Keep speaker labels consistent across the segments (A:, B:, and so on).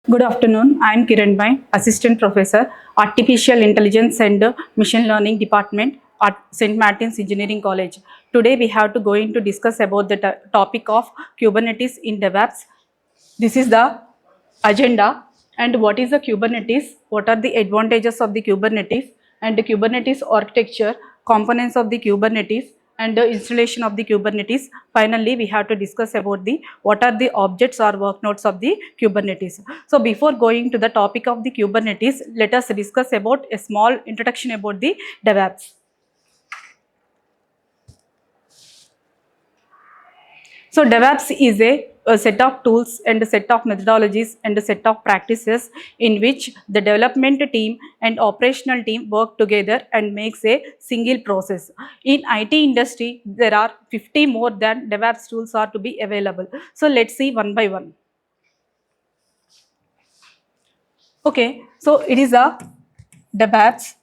A: Good afternoon. I am Kiran Bhai, Assistant Professor, Artificial Intelligence and Machine Learning Department at St. Martin's Engineering College. Today we have to going to discuss about the topic of Kubernetes in DevOps. This is the agenda. And what is the Kubernetes? What are the advantages of the Kubernetes and the Kubernetes architecture, components of the Kubernetes, and the installation of the Kubernetes. Finally, we have to discuss about the what are the objects or work nodes of the Kubernetes. So before going to the topic of the Kubernetes, let us discuss about a small introduction about the DevOps. So DevOps is a set of tools and a set of methodologies and a set of practices in which the development team and operational team work together and makes a single process. In IT industry, there are 50 more than DevOps tools are to be available. So let's see one by one. Okay, so it is a DevOps.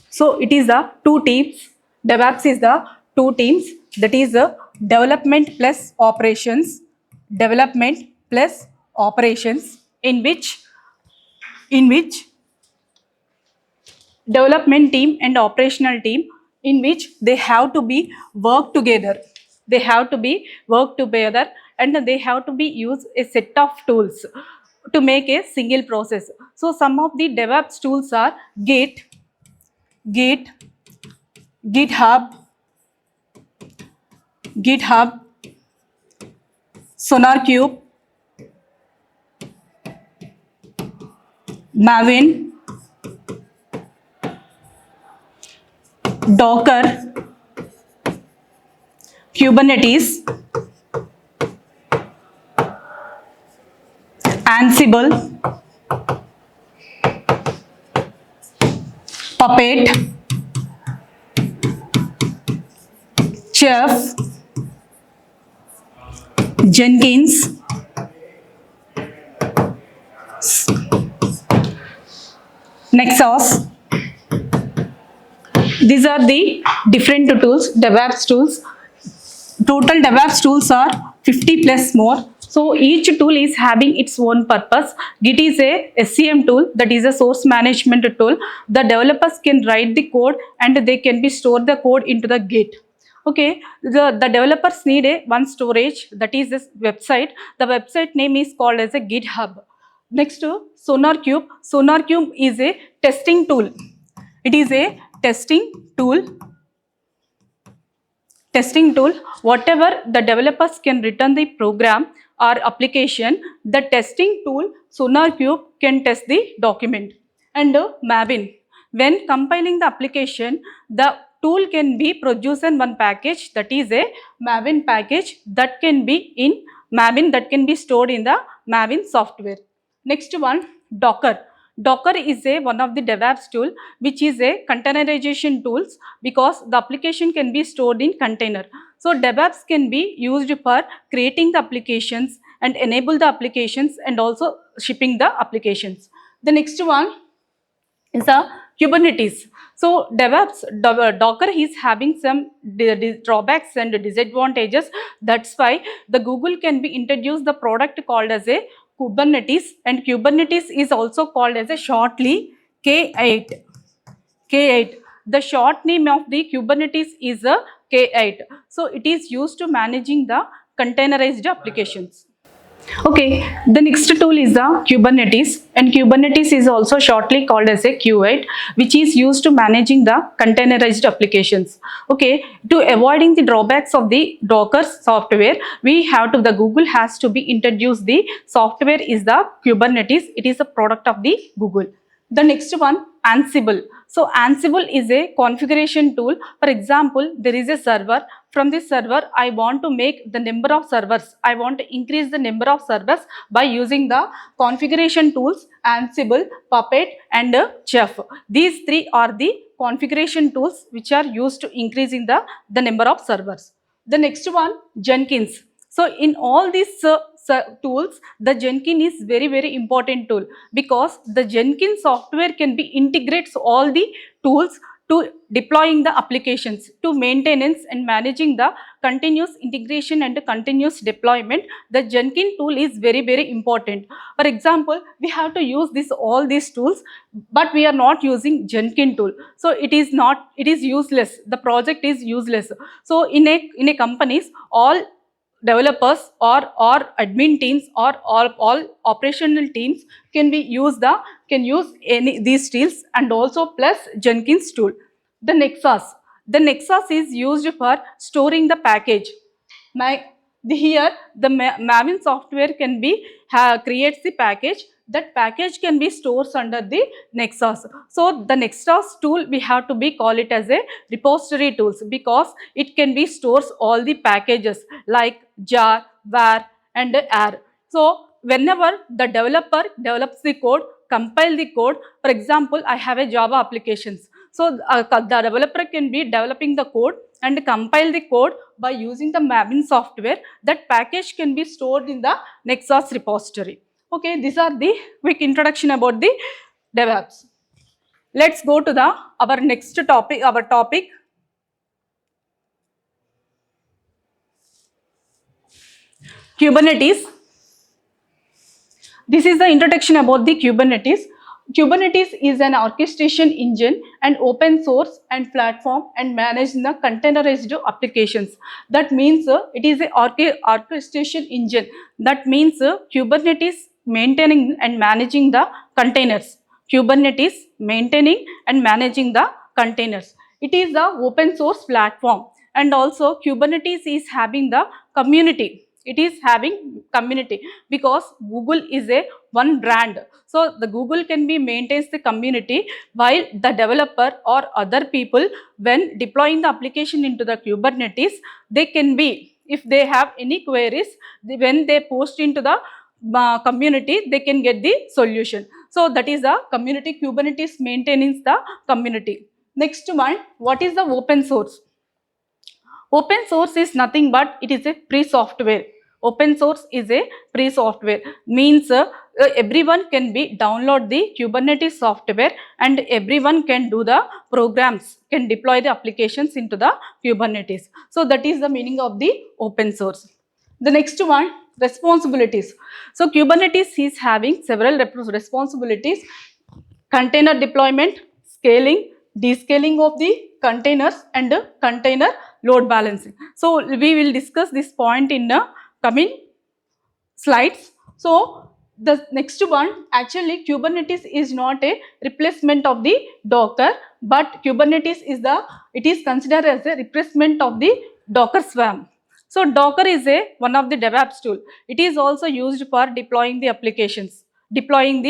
A: So it is the two teams. DevOps is the two teams, that is the development plus operations. Development plus operations in which development team and operational team in which they have to be work together. They have to be work together and they have to be use a set of tools to make a single process. So some of the DevOps tools are Git, GitHub, SonarQube, Maven, Docker, Kubernetes, Ansible, Puppet, Chef, Jenkins, Nexus. These are the different tools, DevOps tools. Total DevOps tools are 50 plus more. So each tool is having its own purpose. Git is a SCM tool, that is a source management tool. The developers can write the code and they can be store the code into the Git. Okay, the developers need one storage, that is this website. The website name is called as a GitHub. Next to SonarQube. SonarQube is a testing tool. It is a testing tool. Whatever the developers can return the program or application, the testing tool SonarQube can test the document. And Maven, when compiling the application, the tool can be produced in one package, that is a Maven package that can be in Maven, that can be stored in the Maven software. Next one, Docker. Docker is one of the DevOps tool which is a containerization tools because the application can be stored in container. So DevOps can be used for creating the applications and enable the applications and also shipping the applications. The next one is a Kubernetes. So DevOps, Docker is having some drawbacks and disadvantages. That's why the Google can be introduced the product called as a Kubernetes, and Kubernetes is also called as a shortly K8. The short name of the Kubernetes is a K8. So it is used to managing the containerized applications. Okay, the next tool is the Kubernetes, and Kubernetes is also shortly called as a Q8, which is used to managing the containerized applications. Okay, to avoiding the drawbacks of the Docker software, the Google has to be introduced the software is the Kubernetes. It is a product of the Google. The next one, Ansible. So Ansible is a configuration tool. For example, there is a server. From this server, I want to make the number of servers. I want to increase the number of servers by using the configuration tools, Ansible, Puppet, and Chef. These three are the configuration tools which are used to increasing the number of servers. The next one, Jenkins. So in all these tools, the Jenkins is very important tool because the Jenkins software can be integrates all the tools to deploying the applications, to maintenance and managing the continuous integration and continuous deployment. The Jenkins tool is very, very important. For example, we have to use all these tools, but we are not using Jenkins tool. So it is useless. The project is useless. So in a companies, all developers or admin teams or all operational teams can use any these tools, and also plus Jenkins tool. The Nexus is used for storing the package. Here the Maven software can be creates the package. That package can be stored under the Nexus. So the Nexus tool, we have to be call it as a repository tools, because it can be stores all the packages like jar, var and ar. So whenever the developer develops the code, compile the code, for example, I have a Java applications. So the developer can be developing the code and compile the code by using the Maven software. That package can be stored in the Nexus repository. Okay, these are the quick introduction about the DevOps. Let's go to our next topic. Our topic, Kubernetes. This is the introduction about the Kubernetes. Kubernetes is an orchestration engine and open source and platform and manage the containerized applications. That means it is a orchestration engine. That means Kubernetes maintaining and managing the containers. Kubernetes maintaining and managing the containers. It is the open source platform, and also Kubernetes is having the community. It is having community because Google is a one brand. So the Google can be maintains the community, while the developer or other people, when deploying the application into the Kubernetes, they can be, if they have any queries, when they post into the community, they can get the solution. So that is the community. Kubernetes maintaining the community. Next one, what is the open source? Open source is nothing but it is a free software. Open source is a free software, means everyone can be download the Kubernetes software and everyone can do the programs, can deploy the applications into the Kubernetes. So that is the meaning of the open source. The next one, responsibilities. So Kubernetes is having several responsibilities: container deployment, scaling, descaling of the containers, and container load balancing. So we will discuss this point in the coming slides. So the next one, actually Kubernetes is not a replacement of the Docker, but Kubernetes is considered as a replacement of the Docker Swarm. So Docker is one of the DevOps tool. It is also used for deploying the applications and deploying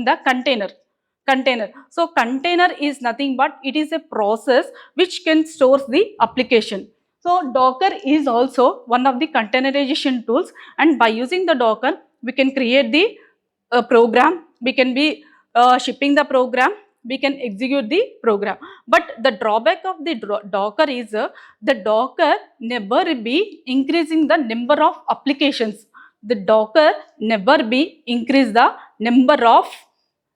A: the container. So container is nothing but it is a process which can store the application. So Docker is also one of the containerization tools, and by using the Docker, we can create the program, we can be shipping the program, we can execute the program. But the drawback of the Docker is the Docker never be increasing the number of applications. The Docker never be increase the number of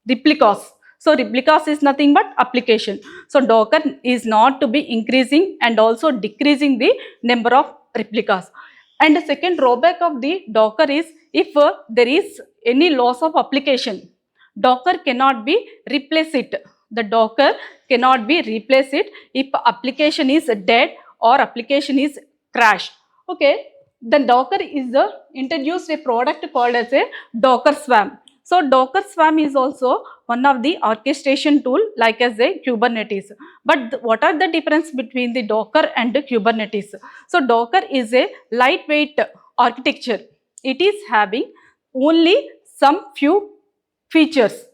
A: replicas. So replicas is nothing but application. So Docker is not to be increasing and also decreasing the number of replicas. And the second drawback of the Docker is, if there is any loss of application, Docker cannot be replace it. The Docker cannot be replace it if application is dead or application is crashed. Okay, the Docker is introduced a product called as a Docker Swarm. So Docker Swarm is also one of the orchestration tool like as a Kubernetes. But what are the difference between the Docker and the Kubernetes? So Docker is a lightweight architecture. It is having only some few features.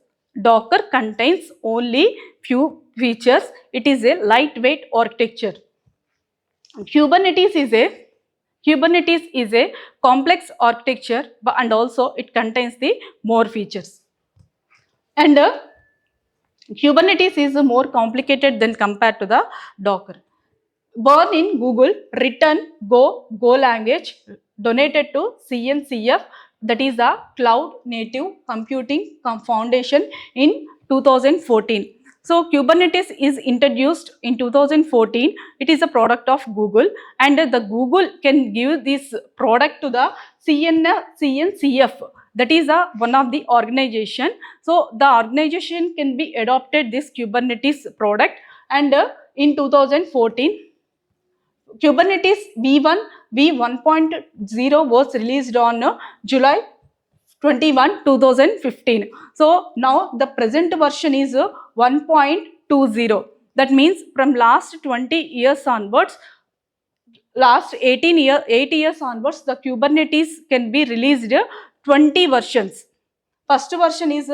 A: Docker contains only few features. It is a lightweight architecture. Kubernetes is a complex architecture, and also it contains the more features. And Kubernetes is more complicated than compared to the Docker. Born in Google, written Go language, donated to CNCF, that is the Cloud Native Computing Foundation in 2014. So Kubernetes is introduced in 2014. It is a product of Google, and the Google can give this product to the CNCF. That is one of the organization. So the organization can be adopted this Kubernetes product, and in 2014 Kubernetes V1 V1.0 was released on July 21, 2015. So now the present version is 1.20. That means from last 20 years onwards, last 8 years onwards, the Kubernetes can be released 20 versions. First version is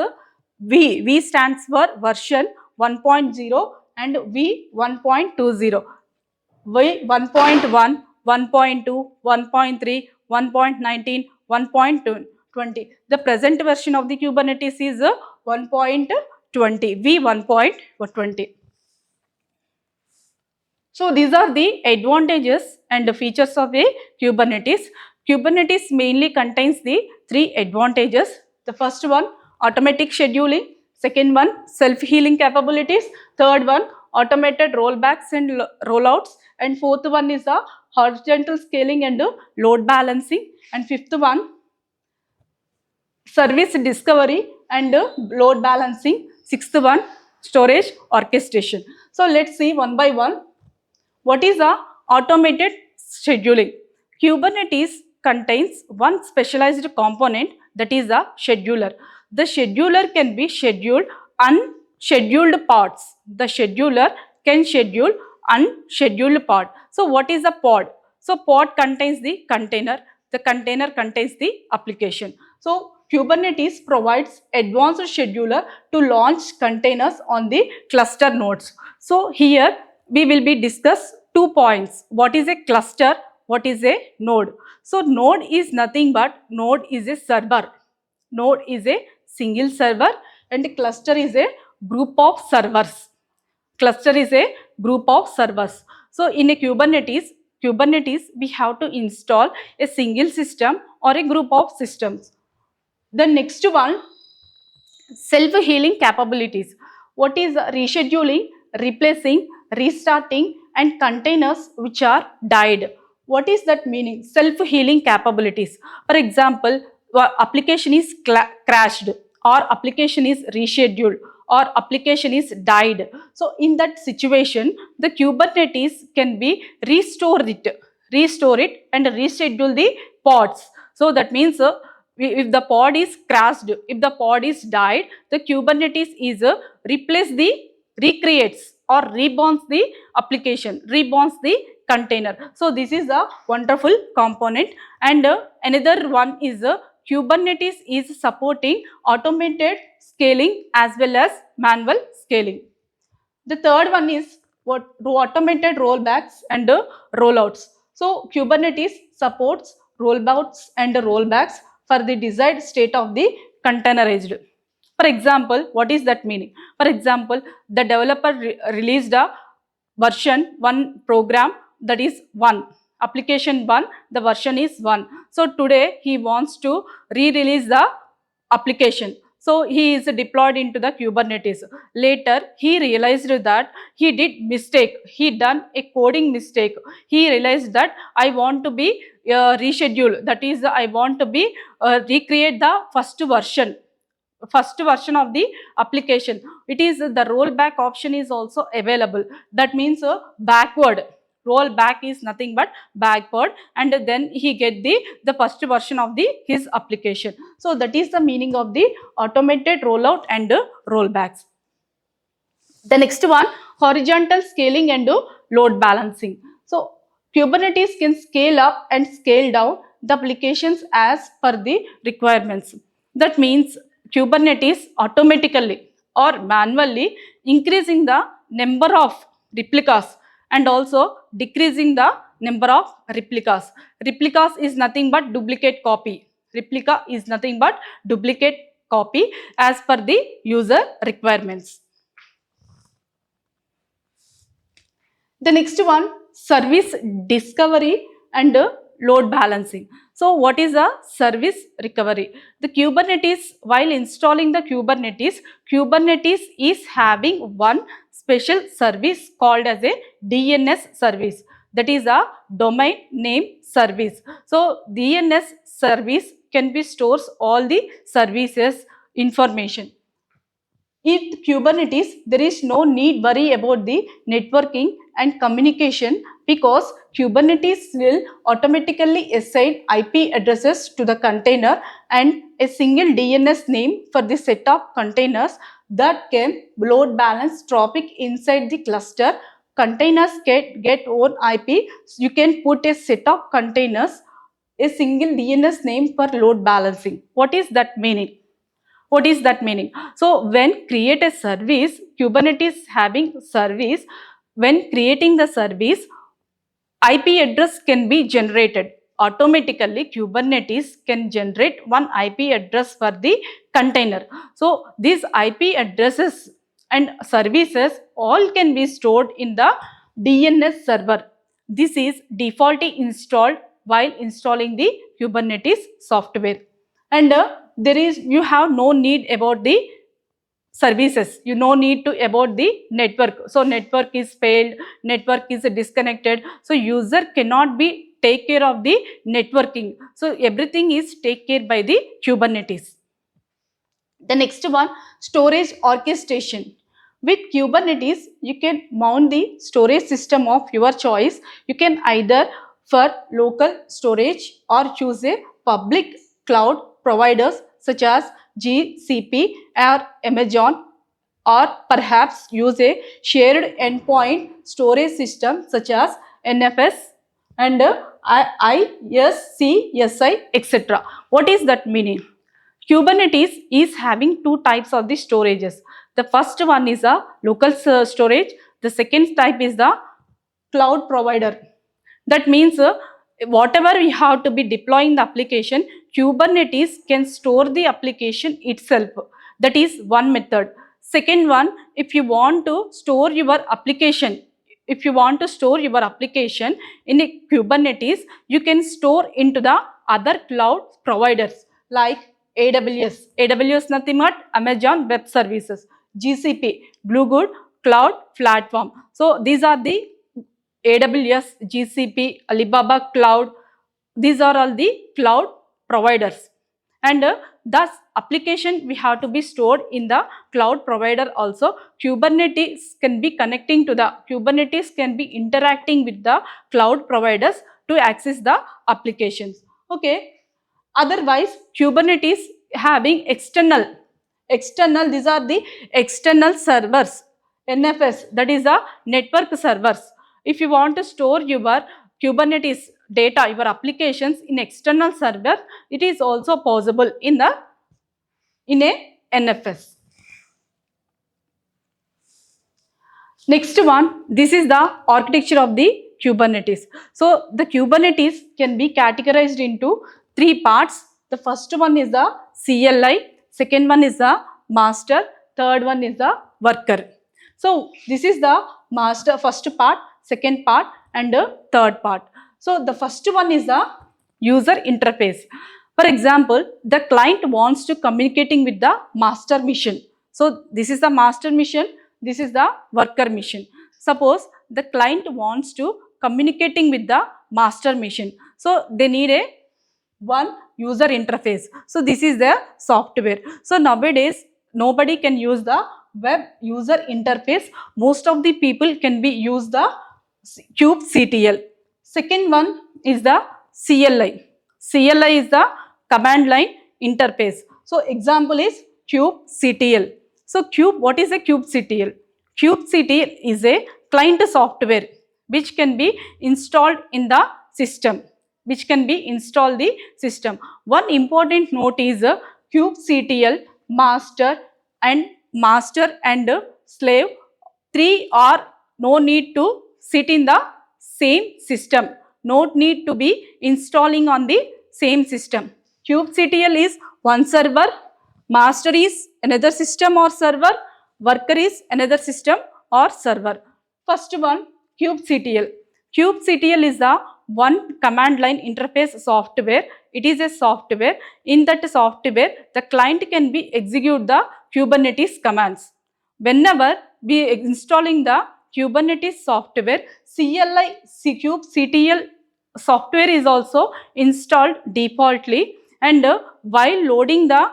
A: V. V stands for version 1.0 and V 1.20. V 1.1, 1.2, 1.3, 1.19, 1.20. The present version of the Kubernetes is 1.20, V 1.20. So these are the advantages and the features of a Kubernetes. Kubernetes mainly contains the three advantages. The first one, automatic scheduling. Second one, self-healing capabilities. Third one, automated rollbacks and rollouts. And fourth one is the horizontal scaling and load balancing. And fifth one, service discovery and load balancing. Sixth one, storage orchestration. So let's see one by one. What is a automated scheduling? Kubernetes contains one specialized component, that is a scheduler. The scheduler can be scheduled unscheduled parts. The scheduler can schedule unscheduled part. So what is a pod? So pod contains the container. The container contains the application. So Kubernetes provides advanced scheduler to launch containers on the cluster nodes. So here we will be discuss 2 points. What is a cluster? What is a node? So node is nothing but node is a server. Node is a single server and cluster is a group of servers. Cluster is a group of servers. So in a Kubernetes we have to install a single system or a group of systems. The next one, self-healing capabilities. What is rescheduling, replacing, restarting and containers which are died? What is that meaning? Self-healing capabilities. For example, application is crashed or application is rescheduled or application is died. So in that situation, the Kubernetes can be restore it and reschedule the pods. So that means if the pod is crashed, if the pod is died, the Kubernetes is recreates or reborns the application, reborns the container. So this is a wonderful component. And another one is Kubernetes is supporting automated scaling as well as manual scaling. The third one is what automated rollbacks and rollouts. So Kubernetes supports rollbacks and rollbacks for the desired state of the containerized. For example, what is that meaning? For example, the developer released a version 1 program, that is 1. Application 1, the version is 1. So today he wants to re-release the application. So he is deployed into the Kubernetes. Later he realized that he did mistake. He done a coding mistake. He realized that I want to be rescheduled. That is, I want to be recreate the first version of the application. It is the rollback option is also available. That means backward. Rollback is nothing but backward, and then he get the first version of his application. So that is the meaning of the automated rollout and rollbacks. The next one, horizontal scaling and load balancing. So Kubernetes can scale up and scale down the applications as per the requirements. That means Kubernetes automatically or manually increasing the number of replicas and also decreasing the number of replicas. Replicas is nothing but duplicate copy. Replica is nothing but duplicate copy as per the user requirements. The next one, service discovery and load balancing. So what is a service recovery? The Kubernetes, while installing the Kubernetes is having one special service called as a DNS service, that is a domain name service. So DNS service can be stores all the services information. In Kubernetes, there is no need worry about the networking and communication because Kubernetes will automatically assign IP addresses to the container and a single DNS name for the set of containers that can load balance traffic inside the cluster. Containers get own IP. You can put a set of containers, a single DNS name for load balancing. What is that meaning? What is that meaning? So when create a service, Kubernetes having service, when creating the service, IP address can be generated. Automatically Kubernetes can generate one IP address for the container. So these IP addresses and services all can be stored in the DNS server. This is defaultly installed while installing the Kubernetes software. And there is, you have no need about the services, you no need to about the network. So network is failed, network is disconnected, so user cannot be take care of the networking. So everything is take care by the Kubernetes. The next one, storage orchestration. With Kubernetes, you can mount the storage system of your choice. You can either for local storage or choose a public cloud providers such as GCP or Amazon, or perhaps use a shared endpoint storage system such as NFS and ISCSI, etc. What is that meaning? Kubernetes is having two types of the storages. The first one is a local storage. The second type is the cloud provider. That means whatever we have to be deploying the application, Kubernetes can store the application itself. That is one method. Second one, if you want to store your application, in a Kubernetes, you can store into the other cloud providers like AWS nothing but Amazon Web Services, GCP, Bluegood Cloud Platform. So these are the AWS, GCP, Alibaba Cloud. These are all the cloud providers. And thus application we have to be stored in the cloud provider also. Kubernetes can be connecting to the, Kubernetes can be interacting with the cloud providers to access the applications. Okay. Otherwise, Kubernetes having external, these are the external servers, NFS, that is the network servers. If you want to store your Kubernetes data, your applications in external server, it is also possible in a NFS. Next one, this is the architecture of the Kubernetes. So the Kubernetes can be categorized into three parts. The first one is the CLI, second one is the master, third one is the worker. So this is the master, first part, second part and third part. So the first one is the user interface. For example, the client wants to communicating with the master mission. So this is the master mission, this is the worker mission. Suppose the client wants to communicating with the master mission. So they need a one user interface. So this is the software. So nowadays nobody can use the web user interface. Most of the people can be use the kubectl. Second one is the CLI. CLI is the command line interface. So example is kubectl. So what is a kubectl? Kubectl is a client software which can be installed in the system. One important note is kubectl master and slave, three are no need to sit in the same system, no need to be installing on the same system. Kubectl is one server, master is another system or server, worker is another system or server. First one, kubectl. Kubectl is the one command line interface software. It is a software. In that software, the client can be execute the Kubernetes commands. Whenever we installing the Kubernetes software, CLI kubectl software is also installed defaultly, and while loading the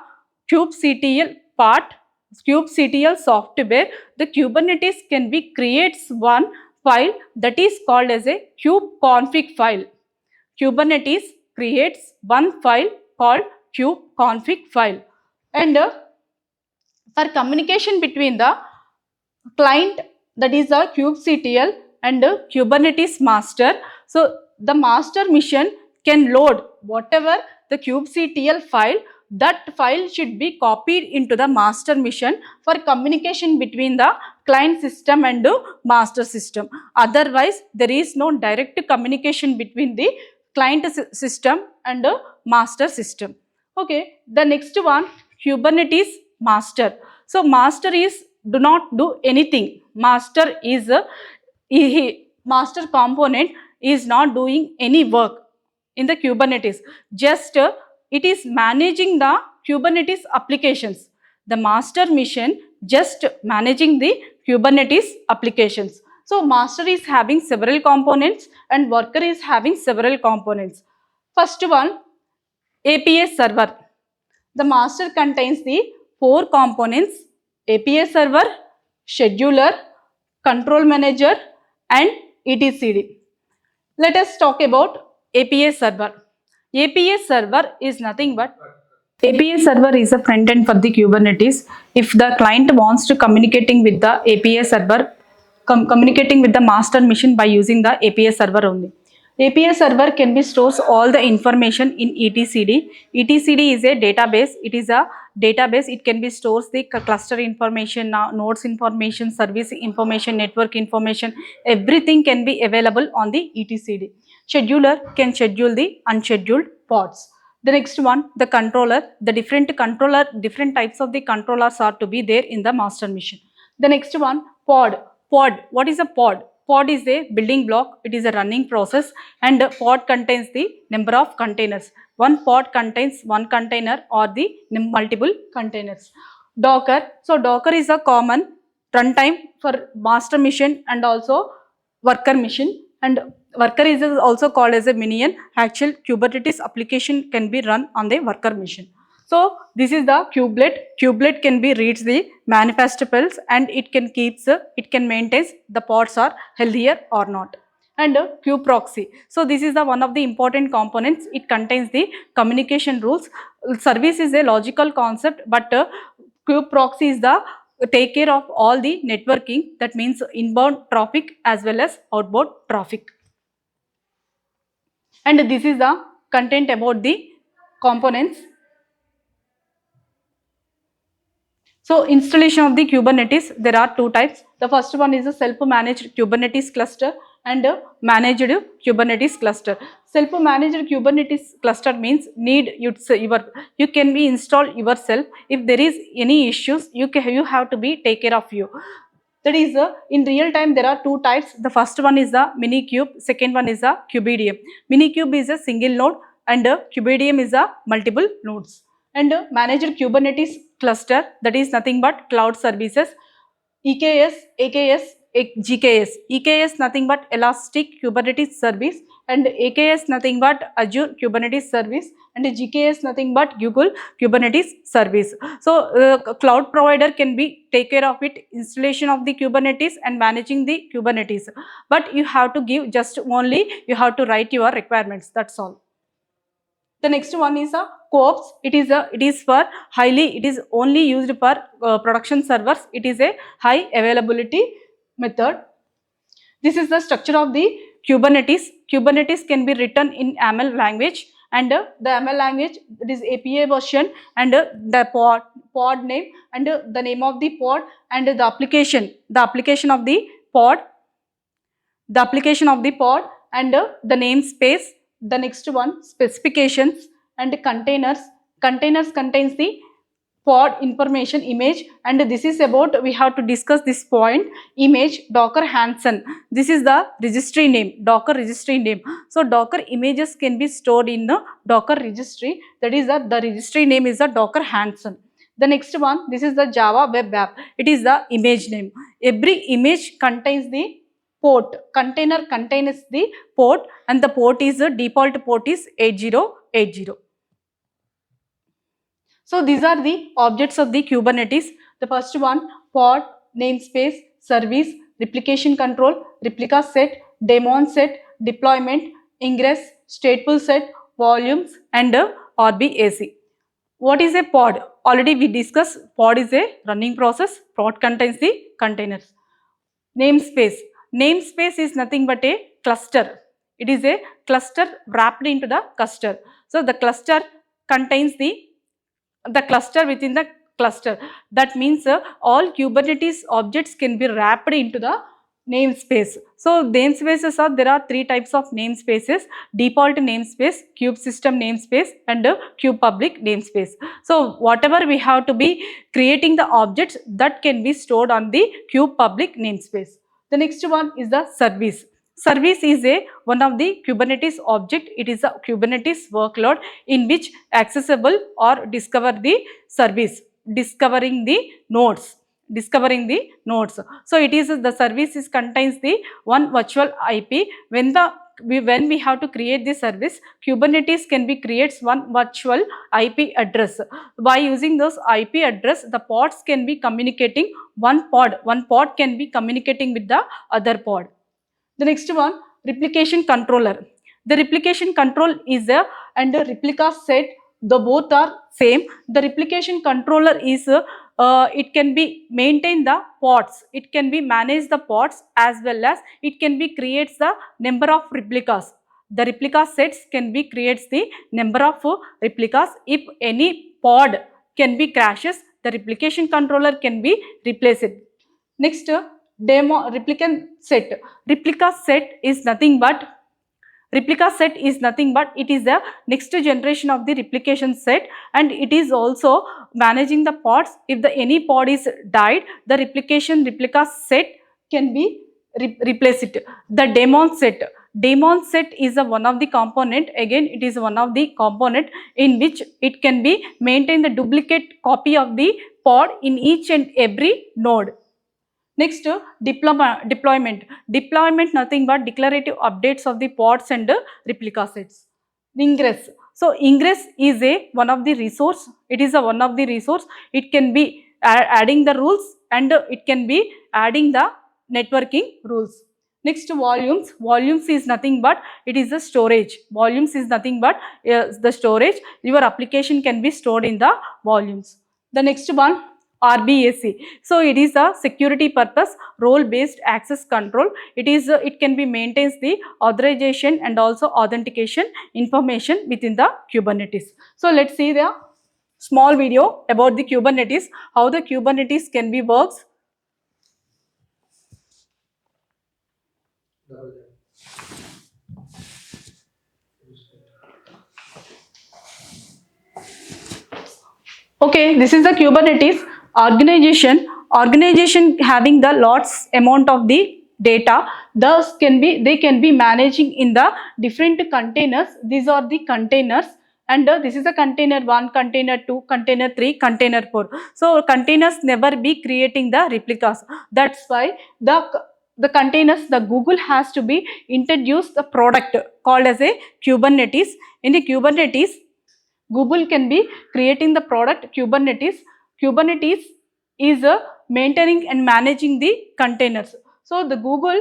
A: kubectl part, kubectl software, the Kubernetes can be creates one file that is called as a kubeconfig file. Kubernetes creates one file called kubeconfig file, and for communication between the client, that is the kubectl, and Kubernetes master. So the master mission can load whatever the kubectl file. That file should be copied into the master mission for communication between the client system and master system. Otherwise, there is no direct communication between the client system and master system. Okay, the next one, Kubernetes master. So master is do not do anything. Master is master component is not doing any work in the Kubernetes. Just it is managing the Kubernetes applications. The master mission just managing the Kubernetes applications. So master is having several components and worker is having several components. First one, API server. The master contains the four components: API server, scheduler, control manager, and etcd. Let us talk about API server. API server is nothing but API server is a front end for the Kubernetes. If the client wants to communicating with the API server, communicating with the master machine by using the API server only. API server can be stores all the information in etcd. Etcd is a database. It is a database. It can be stores the cluster information, nodes information, service information, network information. Everything can be available on the etcd. Scheduler can schedule the unscheduled pods. The next one, the controller. The different types of the controllers are to be there in the master machine. The next one, pod. Pod. What is a pod? Pod is a building block. It is a running process, and a pod contains the number of containers. One pod contains one container or the multiple containers. Docker. So Docker is a common runtime for master machine and also worker machine, and worker is also called as a minion. Actual Kubernetes application can be run on the worker machine. So this is the kubelet. Kubelet can be reads the manifest files, and it can maintain the pods are healthier or not. And kubeproxy. So this is the one of the important components. It contains the communication rules. Service is a logical concept, but kubeproxy is the take care of all the networking. That means inbound traffic as well as outbound traffic. And this is the content about the components. So installation of the Kubernetes, there are two types. The first one is a self-managed Kubernetes cluster and a managed Kubernetes cluster. Self-managed Kubernetes cluster means you can be installed yourself. If there is any issues, you have to be take care of you. That is in real time there are two types. The first one is the Minikube, second one is the Kubernetes. Minikube is a single node and Kubernetes is a multiple nodes. And managed Kubernetes cluster, that is nothing but cloud services, EKS, AKS, GKS. EKS nothing but Elastic Kubernetes Service, and AKS nothing but Azure Kubernetes Service, and GKS nothing but Google Kubernetes Service. So cloud provider can be take care of it, installation of the Kubernetes and managing the Kubernetes. But you have to give just only, you have to write your requirements, that's all. The next one is a COPS. It is only used for production servers. It is a high availability method. This is the structure of the Kubernetes. Kubernetes can be written in YAML language, and the YAML language, it is API version, and the pod name, and the name of the pod, and the application of the pod, and the namespace. The next one, specifications and containers. Containers contains the pod information image, and this is about, we have to discuss this point, image Docker Hansen. This is the registry name, Docker registry name. So Docker images can be stored in the Docker registry, that is the registry name is the Docker Hansen. The next one, this is the Java web app, it is the image name. Every image contains the port, container contains the port, and the port is the default port is 8080. So these are the objects of the Kubernetes. The first one, pod, namespace, service, replication control, replica set, daemon set, deployment, ingress, stateful set, volumes, and RBAC. What is a pod? Already we discussed, pod is a running process, pod contains the containers. Namespace. Namespace is nothing but a cluster. It is a cluster wrapped into the cluster. So the cluster contains the cluster within the cluster. That means all Kubernetes objects can be wrapped into the namespace. So namespaces are, there are three types of namespaces: default namespace, kube system namespace, and kube public namespace. So whatever we have to be creating the objects that can be stored on the kube public namespace. The next one is the service. Service is one of the Kubernetes object. It is a Kubernetes workload in which accessible or discover the service, discovering the nodes. So it is, the service is contains the one virtual IP. When we have to create the service, Kubernetes can be creates one virtual IP address. By using those IP address, the pods can be communicating, one pod can be communicating with the other pod. The next one, replication controller. The replication control is a, and the replica set, the both are same. The replication controller is it can be maintain the pods, it can be manage the pods, as well as it can be creates the number of replicas. The replica sets can be creates the number of replicas. If any pod can be crashes, the replication controller can be replaced. Next, replica set. Replica set is nothing but it is the next generation of the replication set, and it is also managing the pods. If the any pod is died, the replica set can be replaced. The daemon set is a one of the component. Again, it is one of the component in which it can be maintain the duplicate copy of the pod in each and every node. Next, deployment. Deployment nothing but declarative updates of the pods and replica sets. Ingress. So ingress is one of the resource. It is one of the resource. It can be adding the rules, and it can be adding the networking rules. Next, volumes. Volumes is nothing but it is the storage. Volumes is nothing but the storage. Your application can be stored in the volumes. The next one, RBAC. So it is a security purpose role based access control. It can be maintains the authorization and also authentication information within the Kubernetes. So let's see the small video about the Kubernetes, how the Kubernetes can be works. Okay, this is the Kubernetes organization having the lots amount of the data. Thus they can be managing in the different containers. These are the containers, and this is the container 1, container 2, container 3, container 4. So containers never be creating the replicas. That's why the containers, the Google has to be introduced the product called as a Kubernetes. In the Kubernetes, Google can be creating the product Kubernetes. Kubernetes is maintaining and managing the containers. So the Google,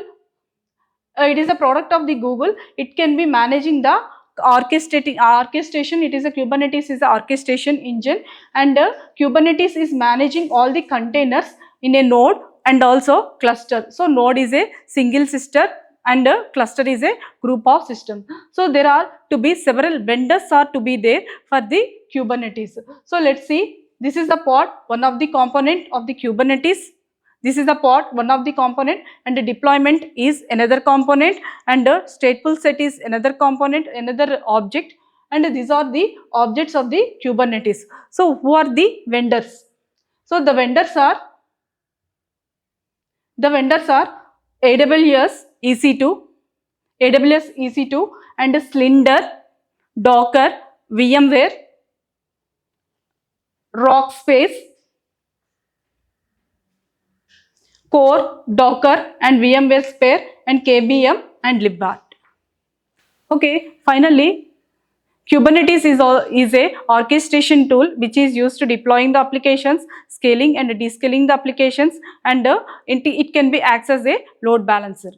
A: it is a product of the Google. It can be managing the orchestration. It is a Kubernetes is the orchestration engine, and Kubernetes is managing all the containers in a node and also cluster. So node is a single sister, and a cluster is a group of systems. So there are to be several vendors are to be there for the Kubernetes. So let's see, this is the pod, one of the component of the Kubernetes. This is the pod, one of the component, and the deployment is another component, and the stateful set is another component, another object, and these are the objects of the Kubernetes. So who are the vendors? So the vendors are AWS EC2, and Slinder, Docker, VMware, Rockspace, Core, Docker and VMware Spare, and KVM and Libvirt. Okay, finally, Kubernetes is a orchestration tool which is used to deploying the applications, scaling and descaling the applications, and it can be acts as a load balancer.